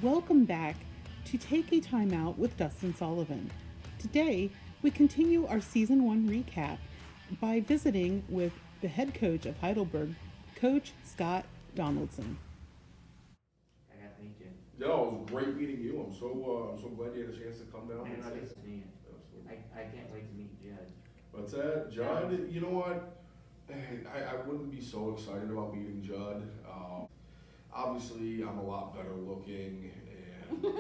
Welcome back to Take a Time Out with Dustin Sullivan. Today, we continue our Season 1 recap by visiting with the head coach of Heidelberg, Coach Scott Donaldson. I got to meet you. Yeah, it was great meeting you. I'm so glad you had a chance to come down. And it's to meet you. I can't wait to meet Judd. What's that? Judd, you know what? I wouldn't be so excited about meeting Judd. Obviously, I'm a lot better looking, and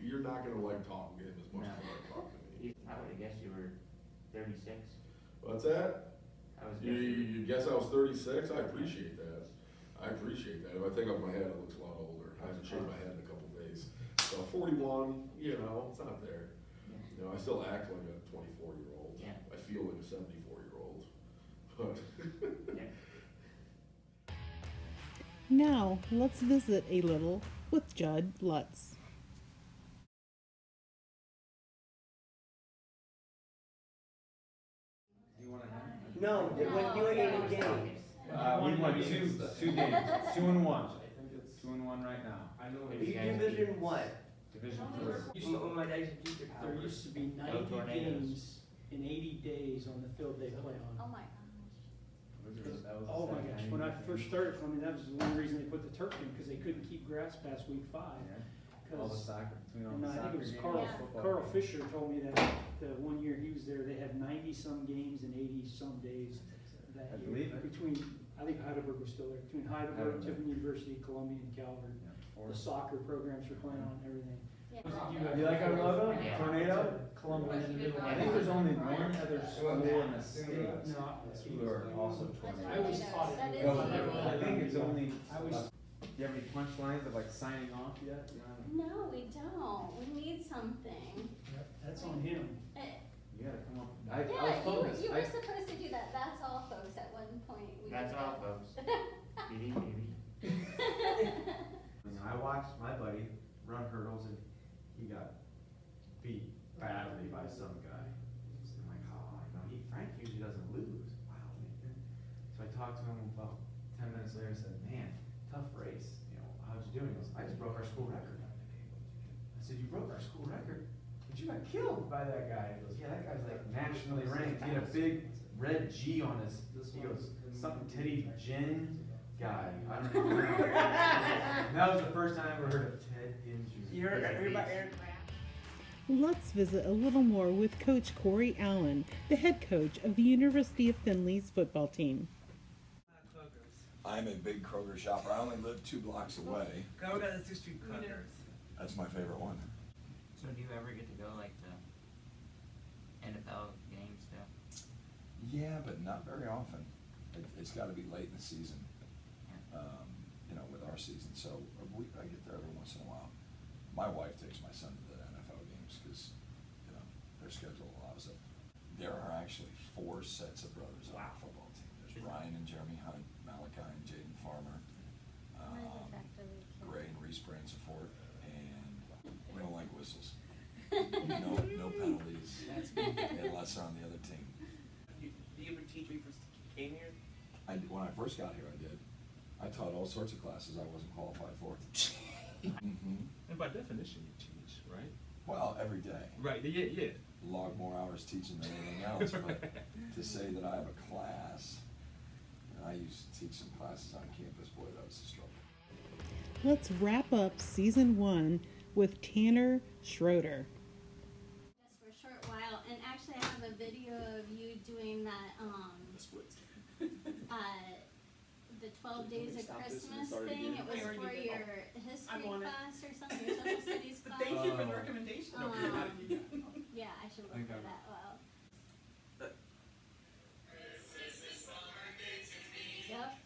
you're not going to like talking to him as much as you like talking to me. I would have guessed you were 36. What's that? I was You guess I was 36? I appreciate that. If I take off my head, it looks a lot older. I haven't shaved my head in a couple days. So 41, it's not there. I still act like a 24-year-old. Yeah. I feel like a 74-year-old. But Yeah. Now, let's visit a little with Judd Lutz. No, they went doing it in games. We won two games, 2-1. 2-1 right now. Are you Division what? Division first. Oh, my dad's a teacher. There used to be 90 games in 80 days on the field they play on. Oh my gosh. Oh my gosh, when I first started, that was one reason they put the turf in, because they couldn't keep grass past week 5. All the soccer, between all the And I soccer think it was games. Carl Fisher told me that the 1 year he was there, they had 90-some games in 80-some days that I year. believe it. Between, I think Heidelberg was still there, between Heidelberg, Heidelberg. Tiffin University, Columbia, and Calvert. The soccer programs were playing on and everything. Yeah. You like our logo? Yeah. Tornado? Columbia in the middle. I think there's only one other school in the States No, who are also I tornadoes. always taught That it. is I think it's only, I was, do you have any punchlines of like signing off yet? No, we don't. We need something. that's on him. You gotta come up. I was Yeah, told this. you were supposed to do that. That's all, folks, at one point. We That's did all, that. folks. Maybe. I watched my buddy run hurdles and he got beat badly by some guy. I'm like, oh, Frank usually doesn't lose. Wow. So I talked to him about 10 minutes later and said, man, tough race. How'd you do? He goes, I just broke our school record. I said, you broke our school record? But you got killed by that guy. He goes, yeah, that guy's like nationally ranked. He had a big red G on his, he goes, something Teddy Gin guy. I don't know. That was the first time I ever heard of Ted Ginn. You heard about Aaron? Let's visit a little more with Coach Corey Allen, the head coach of the University of Findlay's football team. I'm a big Kroger shopper. I only live 2 blocks away. Go down the 6th Street Kroger. That's my favorite one. So do you ever get to go like to NFL games too? Yeah, but not very often. It's got to be late in the season, with our season. So I get there every once in a while. My wife takes my son to the NFL games because, their schedule allows it. There are actually 4 sets of brothers on our football team. There's Ryan and Jeremy Hunt, Malachi and Jaden Farmer, Gray and Reese Brainsford, and we don't like whistles. No penalties unless they're on the other team. Do you ever teach when you first came here? When I first got here, I did. I taught all sorts of classes I wasn't qualified for. And by definition, you teach, right? Well, every day. Right. Yeah. Log more hours teaching than anything else, but to say that I have a class, I used to teach some classes on campus, boy, that was a struggle. Let's wrap up Season 1 with Tanner Schroeder. Just for a short while, and actually I have a video of you doing that, the 12 Days of Christmas thing. It was for your history class or something, your social studies class. Thank you for the recommendation. Yeah, I should look for that. Well. Yep.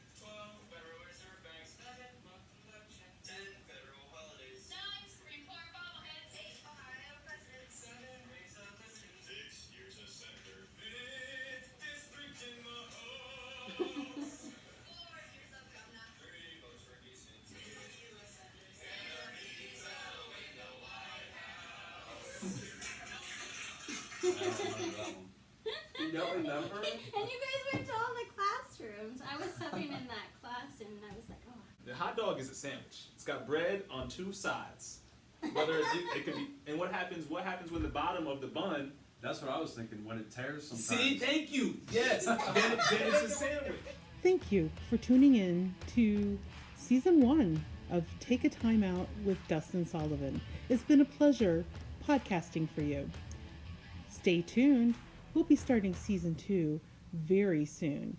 You don't remember? And you guys went to all the classrooms. I was subbing in that class, and I was like, oh. hot dog is a sandwich. It's got bread on two sides. Whether it could be, and what happens when the bottom of the bun? That's what I was thinking, when it tears sometimes. See, thank you. Yes, then it's a sandwich. Thank you for tuning in to Season 1 of Take a Time Out with Dustin Sullivan. It's been a pleasure podcasting for you. Stay tuned. We'll be starting Season 2 very soon.